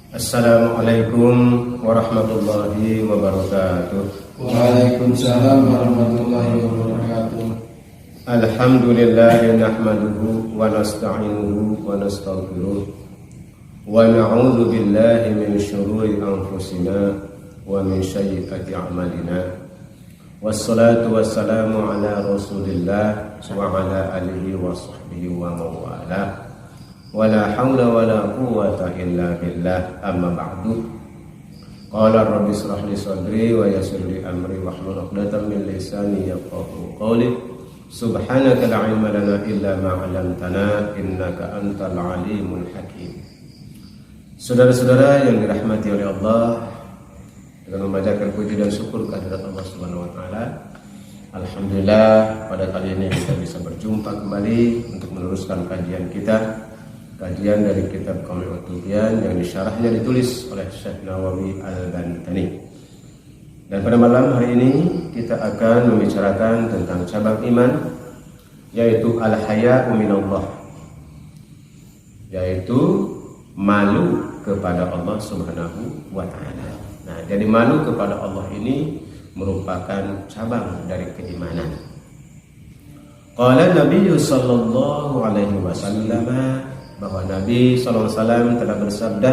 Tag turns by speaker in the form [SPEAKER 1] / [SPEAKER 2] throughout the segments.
[SPEAKER 1] Assalamualaikum warahmatullahi wabarakatuh.
[SPEAKER 2] Waalaikumsalam warahmatullahi wabarakatuh.
[SPEAKER 1] Alhamdulillah nahmaduhu wa nasta'inuhu wa nastaghfiruh wa na'udzu billahi min syururi anfusina wa min sayyiati a'malina. Wassalatu wassalamu ala Rasulillah wa ala alihi wa sahbihi wa mawala. Wala haula wala quwwata illa billah, amma ba'du. Qala rabbi shrah li sadri wa yassir li amri wahlul 'uqdatam min lisani yafqahu qawli. Subhanaka la ilma lana illa ma 'allamtana innaka antal alimul hakim. Saudara-saudara yang dirahmati oleh Allah, dengan membacakan puji dan syukur kehadirat Allah Subhanahu wa taala, alhamdulillah pada kali ini kita bisa berjumpa kembali untuk meneruskan kajian kita. Kajian dari kitab Qamil Tubyan yang disyarahnya ditulis oleh Syekh Nawawi Al-Bantani. Dan pada malam hari ini kita akan membicarakan tentang cabang iman, yaitu al-haya'u minallah, yaitu malu kepada Allah Subhanahu wa ta'ala. Nah, jadi malu kepada Allah ini merupakan cabang dari keimanan. Qala Nabi sallallahu alaihi wasallam, bahwa Nabi SAW telah bersabda,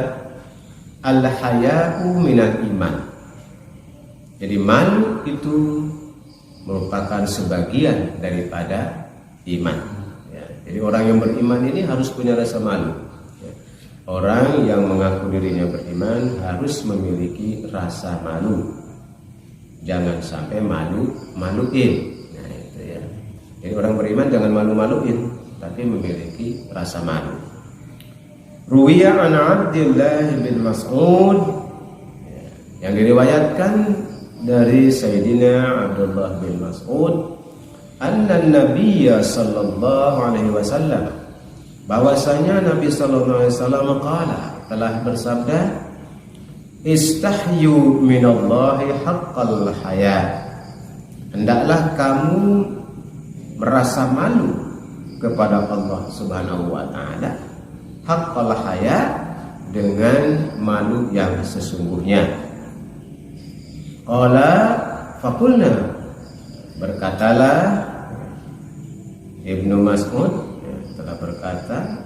[SPEAKER 1] al-haya'u minal iman. Jadi malu itu merupakan sebagian daripada iman. Ya, jadi orang yang beriman ini harus punya rasa malu. Ya, orang yang mengaku dirinya beriman harus memiliki rasa malu. Jangan sampai malu-maluin. Nah, itu ya. Jadi orang beriman jangan malu-maluin, tapi memiliki rasa malu. Ruwiya an Abdullah bin Mas'ud, yang diriwayatkan dari Sayyidina Abdullah bin Mas'ud, anna Nabiyya sallallahu alaihi wasallam, bahwasanya Nabi sallallahu alaihi wasallam telah bersabda, istahyu minallahi haqqal haya. Hendaklah kamu merasa malu kepada Allah Subhanahu wa taala, haqqal haya, dengan malu yang sesungguhnya. Qala faqulna, berkatalah Ibnu Mas'ud, telah berkata,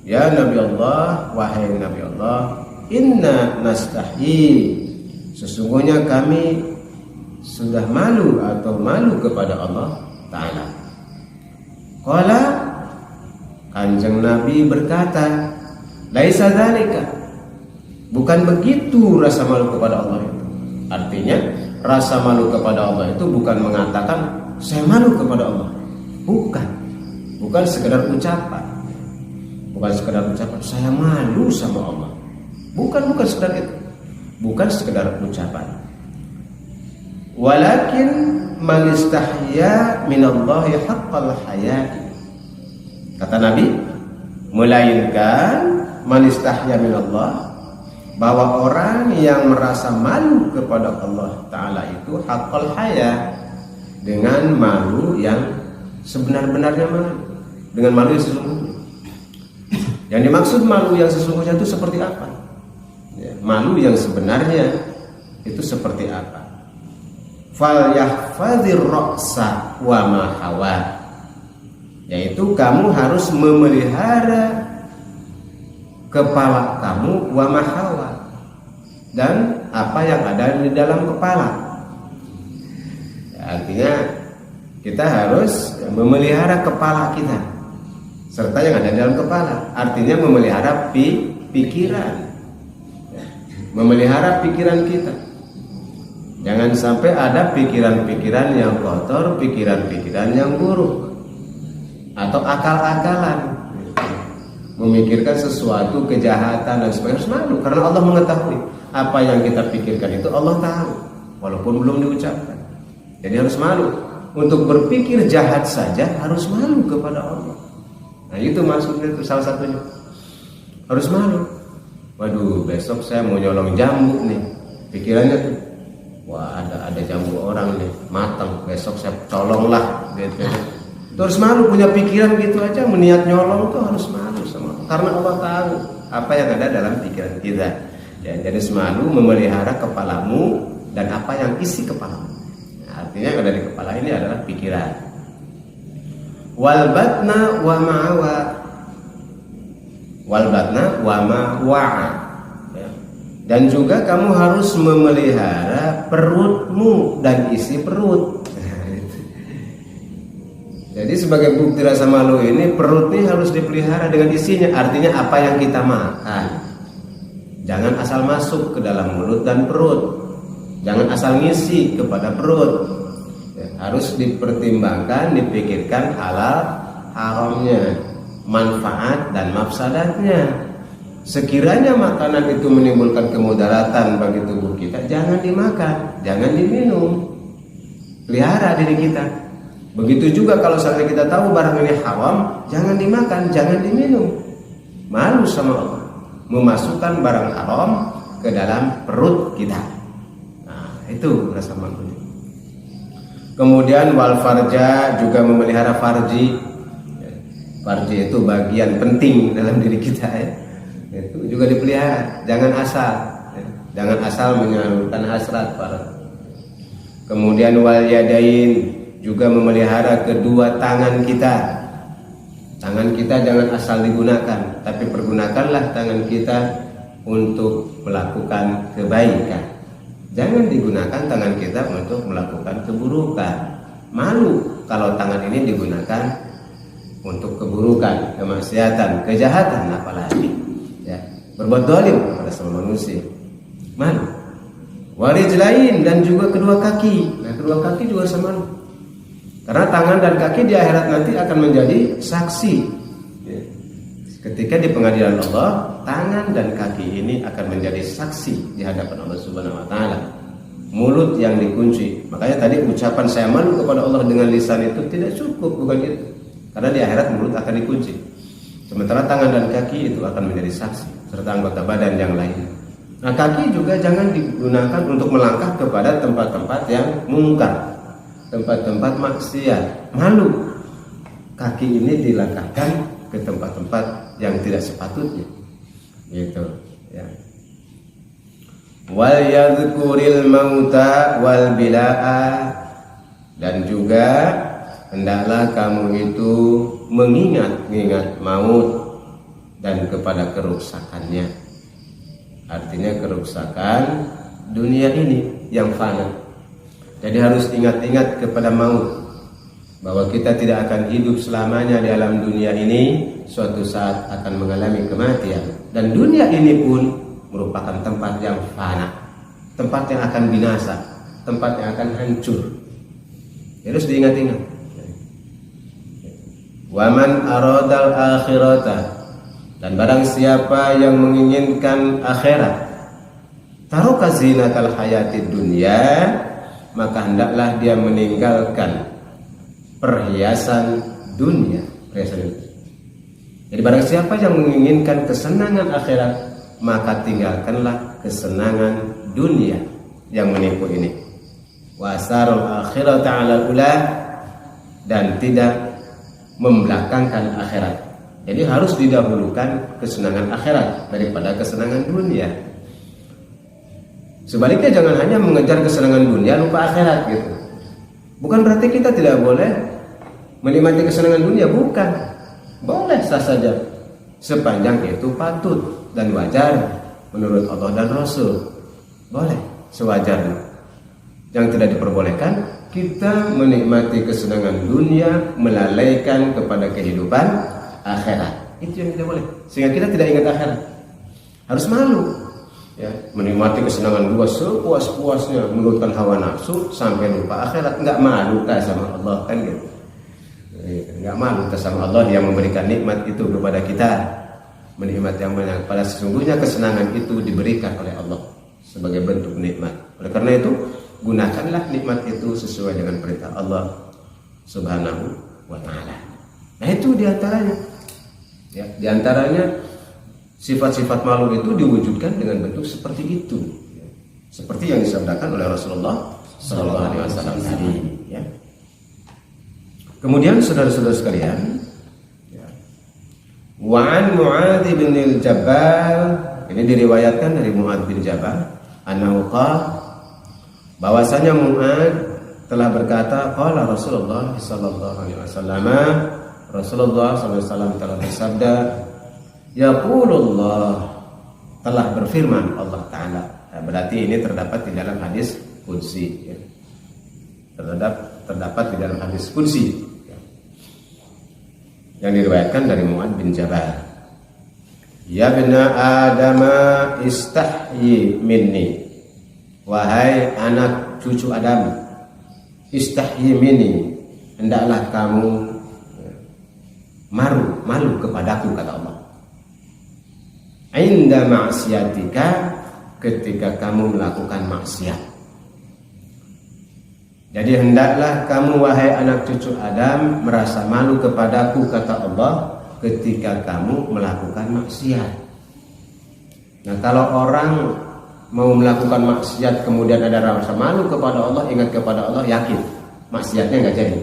[SPEAKER 1] ya Nabi Allah, wahai Nabi Allah, inna nastahyi, sesungguhnya kami sudah malu atau malu kepada Allah Ta'ala. Qala, Kanjeng Nabi berkata, laisa dzalika, bukan begitu rasa malu kepada Allah itu. Artinya rasa malu kepada Allah itu bukan mengatakan saya malu kepada Allah. Bukan sekedar ucapan. Bukan sekedar ucapan saya malu sama Allah. Bukan sekedar itu. Bukan sekedar ucapan. Walakin man istahya minallahi haqqal haya'i. Kata Nabi, melainkan man istahya minallah, bahwa orang yang merasa malu kepada Allah Ta'ala itu haqqal haya, dengan malu yang sebenar-benarnya malu, dengan malu yang sesungguhnya. Yang dimaksud malu yang sesungguhnya itu seperti apa? Ya, malu yang sebenarnya itu seperti apa? Fal yahfazir ra'sa wa ma hawa, yaitu kamu harus memelihara kepala kamu, wa ma hawa, dan apa yang ada di dalam kepala. Ya, artinya kita harus memelihara kepala kita serta yang ada di dalam kepala. Artinya memelihara pikiran, memelihara pikiran kita. Jangan sampai ada pikiran-pikiran yang kotor, pikiran-pikiran yang buruk, atau akal-akalan, memikirkan sesuatu kejahatan dan sebagainya. Harus malu, karena Allah mengetahui apa yang kita pikirkan itu, Allah tahu walaupun belum diucapkan. Jadi harus malu. Untuk berpikir jahat saja harus malu kepada Allah. Nah, itu maksudnya, itu salah satunya. Harus malu. Waduh, besok saya mau nyolong jambu nih. Pikirannya tuh, wah ada jambu orang nih matang, besok saya colong lah gitu. Terus malu, punya pikiran gitu aja, meniat nyolong tuh harus malu sama Allah. Karena Allah tahu apa yang ada dalam pikiran kita. Ya, jadi malu memelihara kepalamu dan apa yang isi kepalamu. Nah, artinya yang ada di kepala ini adalah pikiran. Wal batna wa ma'awa. Wal batna wa ma'wa'a. Ya. Dan juga kamu harus memelihara perutmu dan isi perut. Jadi sebagai bukti rasa malu ini, perut ini harus dipelihara dengan isinya. Artinya apa yang kita makan, jangan asal masuk ke dalam mulut dan perut. Jangan asal ngisi kepada perut. Ya, harus dipertimbangkan, dipikirkan halal haramnya, manfaat dan mafsadatnya. Sekiranya makanan itu menimbulkan kemudaratan bagi tubuh kita, jangan dimakan, jangan diminum. Pelihara diri kita. Begitu juga kalau sampai kita tahu barang ini haram, jangan dimakan, jangan diminum. Malu sama Allah memasukkan barang haram ke dalam perut kita. Nah, itu rasa malu. Kemudian wal farja, juga memelihara farji. Farji itu bagian penting dalam diri kita ya. Itu juga dipelihara, jangan asal. Jangan asal menyalurkan hasrat para. Kemudian wal yadain, juga memelihara kedua tangan kita. Tangan kita jangan asal digunakan, tapi pergunakanlah tangan kita untuk melakukan kebaikan. Jangan digunakan tangan kita untuk melakukan keburukan. Malu kalau tangan ini digunakan untuk keburukan, kemaksiatan, kejahatan, apalagi ya, berbuat zalim kepada semua manusia. Malu. Warijlain, dan juga kedua kaki. Nah, kedua kaki juga sama malu. Karena tangan dan kaki di akhirat nanti akan menjadi saksi. Ketika di pengadilan Allah, tangan dan kaki ini akan menjadi saksi di hadapan Allah Subhanahu wa taala. Mulut yang dikunci. Makanya tadi ucapan saya malu kepada Allah dengan lisan itu tidak cukup, bukan itu. Karena di akhirat mulut akan dikunci. Sementara tangan dan kaki itu akan menjadi saksi serta anggota badan yang lain. Nah, kaki juga jangan digunakan untuk melangkah kepada tempat-tempat yang mungkar, tempat-tempat maksiat. Malu kaki ini dilangkahkan ke tempat-tempat yang tidak sepatutnya, gitu ya. Wal yadhkuril mauta wal bilaa, dan juga hendaklah kamu itu mengingat maut dan kepada kerusakannya. Artinya kerusakan dunia ini yang fana. Jadi harus ingat-ingat kepada maut, bahwa kita tidak akan hidup selamanya di alam dunia ini, suatu saat akan mengalami kematian. Dan dunia ini pun merupakan tempat yang fana, tempat yang akan binasa, tempat yang akan hancur. Jadi harus diingat-ingat. Waman aradal akhirata, dan barang siapa yang menginginkan akhirat, taraka zinatal hayatid dunya, maka hendaklah dia meninggalkan perhiasan dunia, perhiasan itu. Jadi barang siapa yang menginginkan kesenangan akhirat, maka tinggalkanlah kesenangan dunia yang menipu ini. Wasarul akhirata 'ala ula, dan tidak membelakangkan akhirat. Jadi harus didahulukan kesenangan akhirat daripada kesenangan dunia. Sebaliknya jangan hanya mengejar kesenangan dunia lupa akhirat gitu. Bukan berarti kita tidak boleh menikmati kesenangan dunia, bukan. Boleh sah saja, sepanjang itu patut dan wajar menurut Allah dan Rasul. Boleh sewajarnya. Yang tidak diperbolehkan, kita menikmati kesenangan dunia melalaikan kepada kehidupan akhirat. Itu yang tidak boleh. Sehingga kita tidak ingat akhirat. Harus malu. Ya, menikmati kesenangan dunia sepuas-puasnya, menurutkan hawa nafsu sampai lupa akhirat. Enggak malu tak sama Allah, kan gitu. Enggak malu tak sama Allah yang memberikan nikmat itu kepada kita. Menikmati yang banyak. Pada sesungguhnya kesenangan itu diberikan oleh Allah sebagai bentuk nikmat. Oleh karena itu, gunakanlah nikmat itu sesuai dengan perintah Allah Subhanahu wa ta'ala. Nah, itu diantaranya. Ya, diantaranya sifat-sifat malu itu diwujudkan dengan bentuk seperti itu, ya. Seperti yang disabdakan oleh Rasulullah SAW tadi. Ya. Kemudian saudara-saudara sekalian, ya. Wa'an Mu'adz bin Jabal, Ini diriwayatkan dari Mu'adz bin Jabal, annahu qala, bahwasanya Mu'adz telah berkata, qala Rasulullah sallallahu alaihi wasallam, Rasulullah sallallahu alaihi wasallam telah bersabda, yaqulullah, telah berfirman Allah Ta'ala. Nah, berarti ini terdapat di dalam hadis qudsi, ya. Terdapat di dalam hadis qudsi, ya, yang diriwayatkan dari Mu'adz bin Jabal. Ya bena Adama istahyi minni, wahai anak cucu Adam, istahyi minni, hendaklah kamu malu kepadaku, kata Allah. Inda maksiatika, ketika kamu melakukan maksiat. Jadi hendaklah kamu wahai anak cucu Adam merasa malu kepadaku, kata Allah, ketika kamu melakukan maksiat. Nah, kalau orang mau melakukan maksiat kemudian ada rasa malu kepada Allah, ingat kepada Allah, yakin maksiatnya nggak jadi.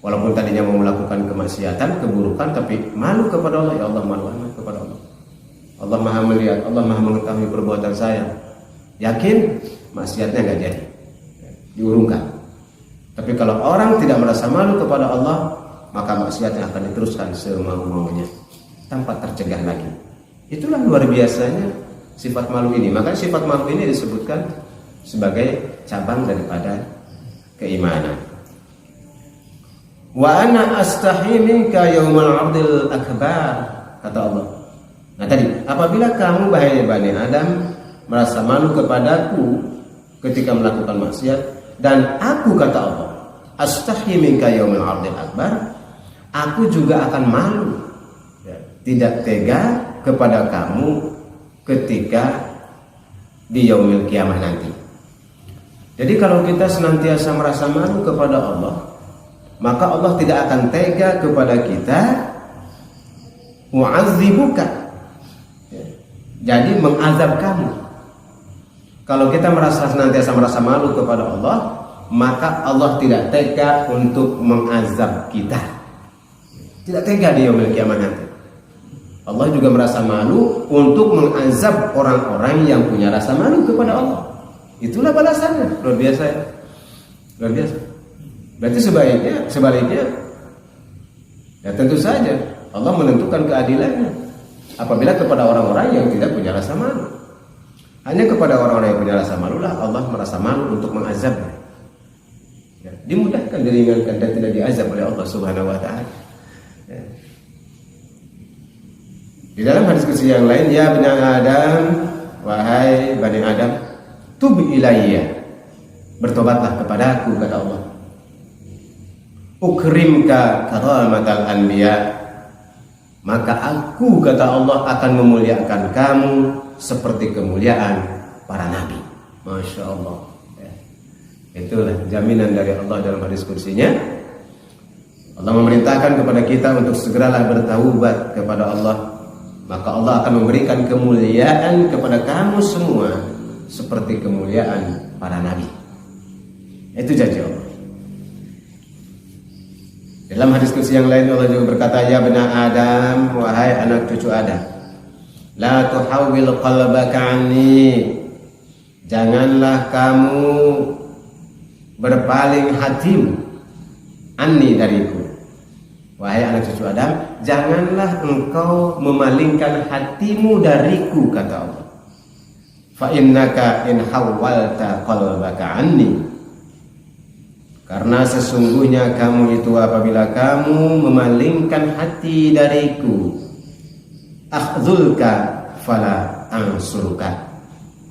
[SPEAKER 1] Walaupun tadinya mau melakukan kemaksiatan, keburukan, tapi malu kepada Allah, ya Allah, malu kepada Allah. Allah Maha melihat, Allah Maha mengetahui perbuatan saya. Yakin maksiatnya nggak jadi, diurungkan. Tapi kalau orang tidak merasa malu kepada Allah, maka maksiatnya akan diteruskan semau-maunya tanpa tercegah lagi. Itulah luar biasanya sifat malu ini. Maka sifat malu ini disebutkan sebagai cabang daripada keimanan. Wa ana astahi minka yaumal 'ardil akbar, kata Allah. Nah tadi, apabila kamu wahai Bani Adam merasa malu kepadaku ketika melakukan maksiat, dan aku, kata Allah, astahi minka yaumal 'ardil akbar, aku juga akan malu, ya, tidak tega kepada kamu ketika di yaumil kiamah nanti. Jadi kalau kita senantiasa merasa malu kepada Allah, maka Allah tidak akan tega kepada kita, mu'adzibuka, ya, jadi mengazab kamu. Kalau kita senantiasa merasa malu kepada Allah, maka Allah tidak tega untuk mengazab kita. Tidak tega di yaumil kiamah nanti. Allah juga merasa malu untuk mengazab orang-orang yang punya rasa malu kepada Allah. Itulah balasannya. Luar biasa, ya? Luar biasa. Berarti sebaliknya, ya tentu saja Allah menentukan keadilannya apabila kepada orang-orang yang tidak punya rasa malu. Hanya kepada orang-orang yang punya rasa malulah Allah merasa malu untuk mengazabnya. Ya, dimudahkan, diringankan, dan tidak diazab oleh Allah Subhanahu wa Ta'ala. Ya. Di dalam hadis qudsi yang lain, ya bani Adam, wahai Bani Adam, tub ilayya, bertobatlah kepadaku, kata Allah. Ukrimka karamatal anbiya, maka aku, kata Allah, akan memuliakan kamu seperti kemuliaan para nabi. Masya Allah, ya. Itulah jaminan dari Allah dalam hadis qudsinya. Allah memerintahkan kepada kita untuk segeralah bertaubat kepada Allah, maka Allah akan memberikan kemuliaan kepada kamu semua seperti kemuliaan para nabi. Itu janji Allah. Dalam hadis qudsi yang lain Allah juga berkata, ya bani Adam, wahai anak cucu Adam, la tuhawwil qalbaka anni, janganlah kamu berpaling hatimu anni dariku. Wahai anak cucu Adam, janganlah engkau memalingkan hatimu dariku, kata Allah. Fa innaka in hawwalta qalbaka anni, karena sesungguhnya kamu itu apabila kamu memalingkan hati dariku, akhzulka fala ansuruka,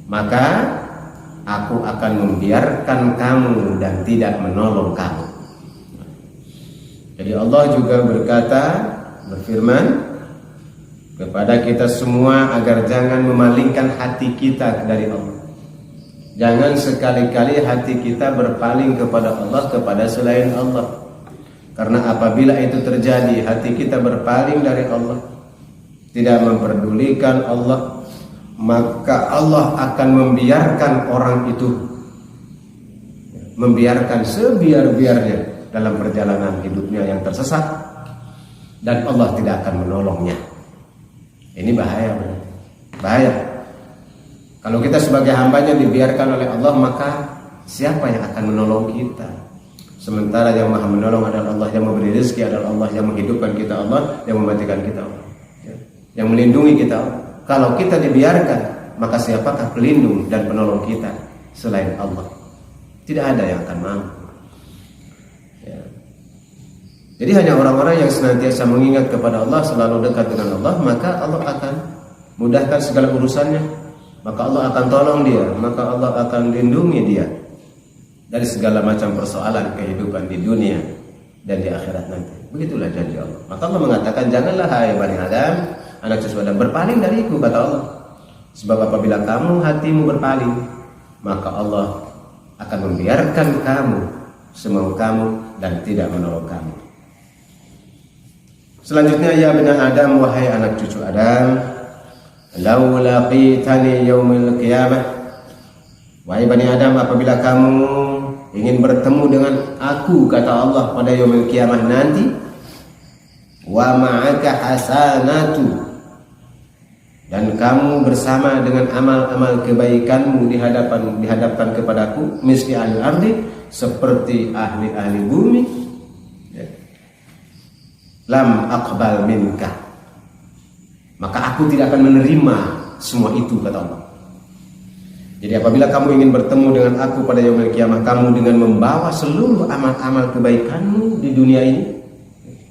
[SPEAKER 1] maka aku akan membiarkan kamu dan tidak menolong kamu. Jadi Allah juga berfirman kepada kita semua agar jangan memalingkan hati kita dari Allah. Jangan sekali-kali hati kita berpaling kepada Allah, kepada selain Allah. Karena apabila itu terjadi, hati kita berpaling dari Allah, tidak memperdulikan Allah, maka Allah akan membiarkan orang itu, membiarkan sebiar-biarnya dalam perjalanan hidupnya yang tersesat, dan Allah tidak akan menolongnya. Ini bahaya, Bahaya. Kalau kita sebagai hambanya dibiarkan oleh Allah, maka siapa yang akan menolong kita? Sementara yang maha menolong adalah Allah, yang memberi rezeki adalah Allah, yang menghidupkan kita Allah, yang mematikan kita Allah, yang melindungi kita Allah. Kalau kita dibiarkan, maka siapakah pelindung dan penolong kita selain Allah? Tidak ada yang akan mampu. Ya. Jadi hanya orang-orang yang senantiasa mengingat kepada Allah, selalu dekat dengan Allah, maka Allah akan mudahkan segala urusannya, maka Allah akan tolong dia, maka Allah akan lindungi dia dari segala macam persoalan kehidupan di dunia dan di akhirat nanti. Begitulah janji Allah. Maka Allah mengatakan, janganlah hai Bani Adam, anak cucu Adam, berpaling dariku, kata Allah. Sebab apabila kamu hatimu berpaling, maka Allah akan membiarkan kamu semau kamu dan tidak menolong kamu. Selanjutnya, ya Bani Adam, wahai anak cucu Adam, lau laqitani yaumil qiyamah, wahai Bani Adam, apabila kamu ingin bertemu dengan aku, kata Allah, pada yaumil qiyamah nanti, wa ma'aka hasanatu, dan kamu bersama dengan amal-amal kebaikanmu dihadapkan kepadaku, misli ahli ardi, seperti ahli-ahli bumi, lam aqbal minka, maka aku tidak akan menerima semua itu, kata Allah. Jadi apabila kamu ingin bertemu dengan aku pada yaumil qiyamah, kamu dengan membawa seluruh amal-amal kebaikanmu di dunia ini,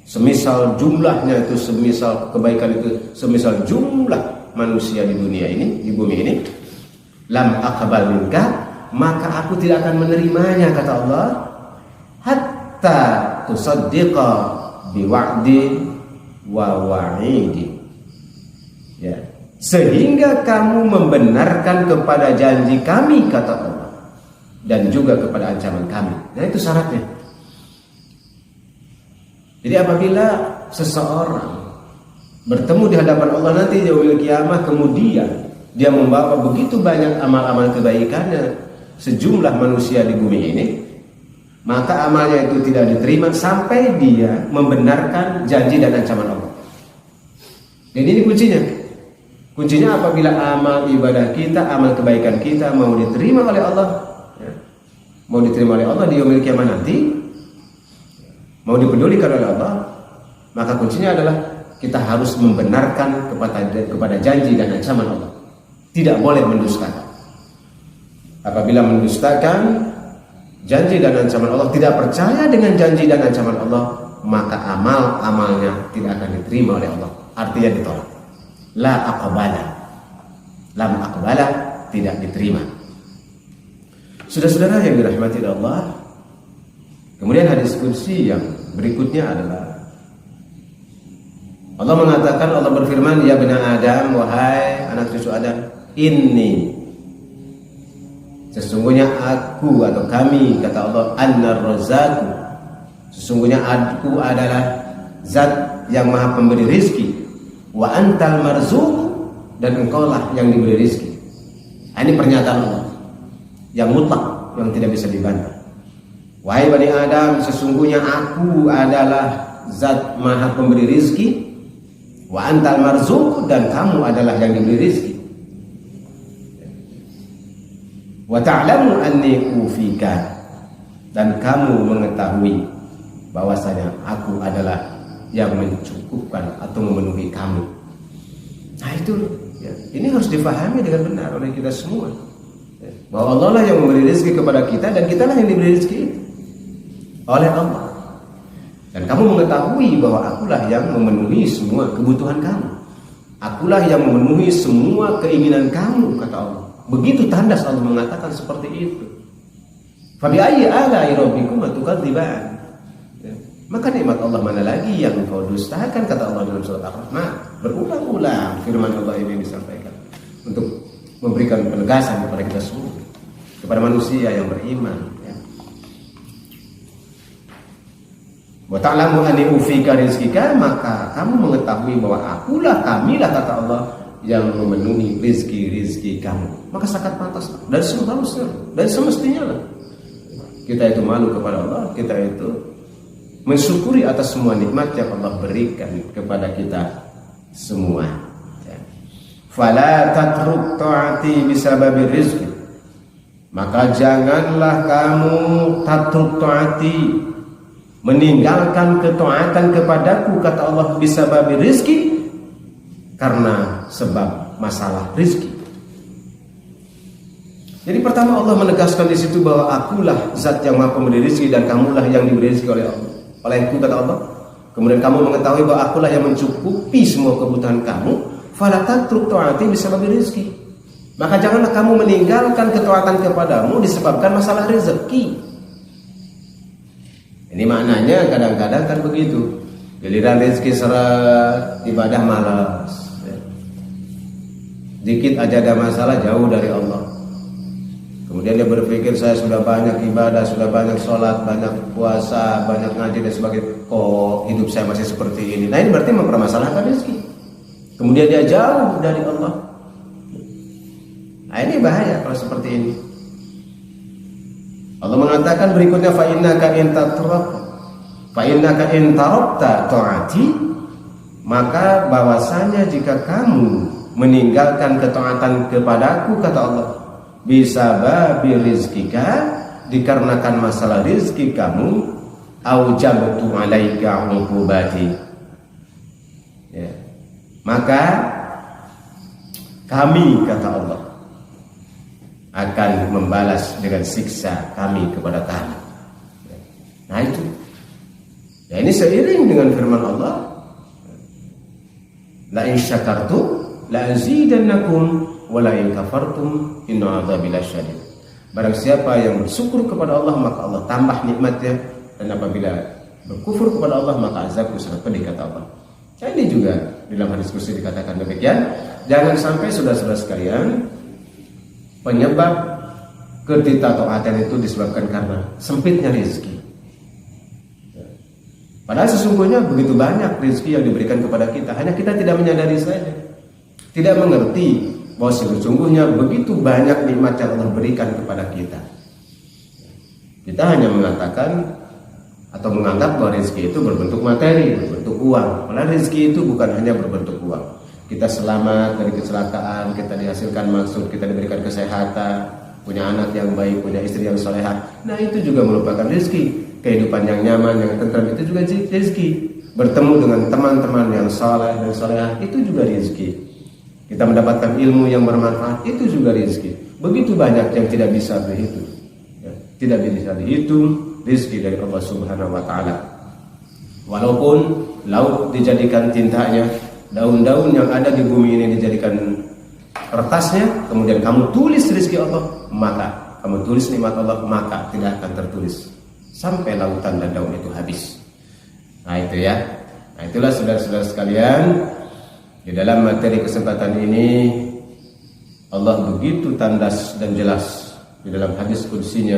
[SPEAKER 1] semisal jumlahnya itu, semisal kebaikan itu, semisal jumlah manusia di dunia ini, di bumi ini, lam aqbal minka, maka aku tidak akan menerimanya, kata Allah, hatta tusaddiqa biwa'di wa wa'idi, ya, sehingga kamu membenarkan kepada janji kami, kata Allah, dan juga kepada ancaman kami. Nah, itu syaratnya. Jadi apabila seseorang bertemu di hadapan Allah nanti yaumil qiyamah, kemudian dia membawa begitu banyak amal-amal kebaikannya, sejumlah manusia di bumi ini, maka amalnya itu tidak diterima sampai dia membenarkan janji dan ancaman Allah. Jadi ini kuncinya. Kuncinya apabila amal ibadah kita, amal kebaikan kita mau diterima oleh Allah, ya, mau diterima oleh Allah di yaumil qiyamah nanti, mau dipedulikan oleh Allah, maka kuncinya adalah kita harus membenarkan kepada janji dan ancaman Allah. Tidak boleh mendustakan. Apabila mendustakan janji dan ancaman Allah, tidak percaya dengan janji dan ancaman Allah, maka amalnya tidak akan diterima oleh Allah. Artinya ditolak. La aqbala, lam aqbala, tidak diterima. Saudara-saudara yang dirahmati Allah, kemudian hadis qudsi yang berikutnya adalah Allah mengatakan, Allah berfirman, ya Bani Adam, wahai anak cucu Adam, inni, sesungguhnya aku atau kami, kata Allah, an-razzaqu, sesungguhnya aku adalah zat yang maha pemberi rizki, wa antal marzuq, dan engkaulah yang diberi rizki. Ini pernyataan Allah yang mutlak, yang tidak bisa dibantah. Wahai Bani Adam, sesungguhnya aku adalah zat maha pemberi rizki, wa antal marzuq, dan kamu adalah yang diberi rizki. Wa ta'lamu anni ufika, dan kamu mengetahui bahwasanya aku adalah yang mencukupkan atau memenuhi kamu. Nah itu, ya, ini harus dipahami dengan benar oleh kita semua, ya, bahwa Allah lah yang memberi rezeki kepada kita, dan kita lah yang diberi rezeki itu oleh Allah. Dan kamu mengetahui bahwa akulah yang memenuhi semua kebutuhan kamu, akulah yang memenuhi semua keinginan kamu, kata Allah. Begitu tandas Allah mengatakan seperti itu. Fa bi ayyi ala'i rabbikuma tukadziban, maka nikmat Allah mana lagi yang engkau dustakan, kata Allah dalam surat Ar-Rahman. Berulang-ulang firman Allah ini disampaikan untuk memberikan penegasan kepada kita semua, kepada manusia yang beriman, ya. Wa ta'lamu anni ufika rizqika, maka kamu mengetahui bahwa akulah, kamilah, kata Allah, yang memenuhi rizki kamu. Maka sangat pantas dan seharusnya dan semestinya lah kita itu malu kepada Allah, kita itu mensyukuri atas semua nikmat yang Allah berikan kepada kita semua, ya. Fala tatruk ta'ati bisababi rizki. Maka janganlah kamu tatruk ta'ati, meninggalkan ketaatan kepadaku, kata Allah, bisababi rizki, karena sebab masalah rizki. Jadi pertama Allah menegaskan di situ bahwa akulah zat yang maha pemberi rizki dan kamulah yang diberi rizki oleh Allah. Olehku, kata Allah. Kemudian kamu mengetahui bahwa akulah yang mencukupi semua kebutuhan kamu. Fala tatruk ta'ati bisababi rizki. Maka janganlah kamu meninggalkan ketaatan kepadamu disebabkan masalah rezeki. Ini maknanya kadang-kadang kan begitu. Giliran rezeki seret, ibadah malas. Dikit aja ada masalah, jauh dari Allah. Kemudian dia berpikir, saya sudah banyak ibadah, sudah banyak sholat, banyak puasa, banyak ngaji dan sebagainya. Kok hidup saya masih seperti ini? Nah, ini berarti mempermasalahkan rezeki. Kemudian dia jauh dari Allah. Nah, ini bahaya kalau seperti ini. Allah mengatakan berikutnya, fa innaka in tarakta ta'ati, maka bahwasanya jika kamu meninggalkan ketaatan kepadaku, kata Allah, bisababi rizkika, dikarenakan masalah rizki kamu, aujabtu alaika uqubati, ya, maka kami, kata Allah, akan membalas dengan siksa kami kepada kamu. Nah itu. Ya, ini seiring dengan firman Allah, la in syakartum la azidannakum wa la in kafartum inna adzabi lasyadid. Barang siapa yang bersyukur kepada Allah, maka Allah tambah nikmatnya, dan apabila berkufur kepada Allah, maka azabku sangat pedih, kata Allah. Nah, ini juga di dalam hadis kursi dikatakan demikian. Jangan sampai saudara-saudara sekalian, penyebab ketidaktaatan itu disebabkan karena sempitnya rezeki. Padahal sesungguhnya begitu banyak rezeki yang diberikan kepada kita, hanya kita tidak menyadari saja, tidak mengerti bahwa sesungguhnya begitu banyak nikmat yang Allah berikan kepada kita. Kita hanya mengatakan atau menganggap bahwa rezeki itu berbentuk materi, berbentuk uang. Padahal rezeki itu bukan hanya berbentuk uang. Kita selamat dari kecelakaan, kita dihasilkan maksud, kita diberikan kesehatan, punya anak yang baik, punya istri yang salehah. Nah, itu juga merupakan rezeki. Kehidupan yang nyaman, yang tentram, itu juga rezeki. Bertemu dengan teman-teman yang saleh dan salehah, itu juga rezeki. Kita mendapatkan ilmu yang bermanfaat, itu juga rezeki. Begitu banyak yang tidak bisa dihitung, ya, tidak bisa dihitung rezeki dari Allah Subhanahu wa taala. Walaupun laut dijadikan tintanya, daun-daun yang ada di bumi ini dijadikan kertasnya, kemudian kamu tulis rezeki Allah, maka kamu tulis nikmat Allah, maka tidak akan tertulis sampai lautan dan daun itu habis. Nah, itu ya. Nah, itulah saudara-saudara sekalian, di dalam materi kesempatan ini Allah begitu tandas dan jelas di dalam hadis qudsinya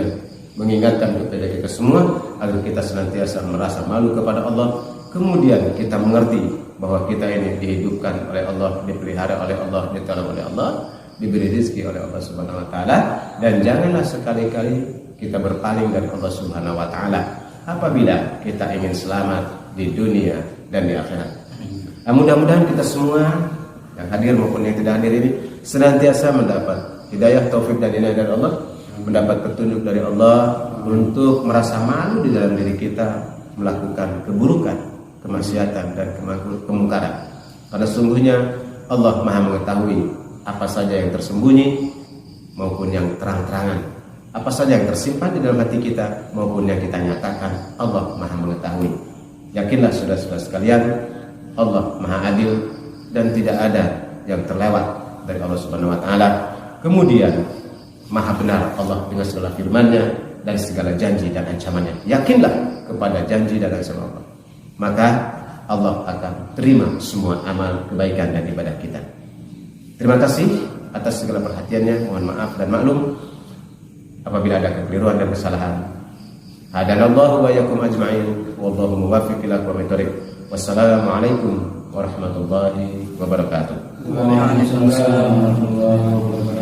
[SPEAKER 1] mengingatkan kepada kita semua agar kita senantiasa merasa malu kepada Allah. Kemudian kita mengerti bahwa kita ini dihidupkan oleh Allah, dipelihara oleh Allah, ditolong oleh Allah, diberi rezeki oleh Allah Subhanahu wa taala, dan janganlah sekali-kali kita berpaling dari Allah Subhanahu wa taala apabila kita ingin selamat di dunia dan di akhirat. Nah, mudah-mudahan kita semua yang hadir maupun yang tidak hadir ini senantiasa mendapat hidayah, taufik dan inayah dari Allah, mendapat petunjuk dari Allah untuk merasa malu di dalam diri kita melakukan keburukan, kemaksiatan dan kemungkaran. Karena sungguhnya Allah Maha mengetahui apa saja yang tersembunyi maupun yang terang-terangan, apa saja yang tersimpan di dalam hati kita maupun yang kita nyatakan. Allah Maha mengetahui. Yakinlah saudara-saudara sekalian, Allah Maha adil dan tidak ada yang terlewat dari Allah Subhanahu wa taala. Kemudian Maha benar Allah dengan segala firman-Nya dan segala janji dan ancamannya. Yakinlah kepada janji dan ancaman Allah, maka Allah akan terima semua amal kebaikan dan ibadah kita. Terima kasih atas segala perhatiannya. Mohon maaf dan maklum apabila ada kekeliruan dan kesalahan. Hadanallahu wa iyyakum ajma'in, wallahu muwaffiq ila aqwamit thoriq. Wassalamualaikum warahmatullahi wabarakatuh.
[SPEAKER 2] Waalaikumsalam warahmatullahi wabarakatuh.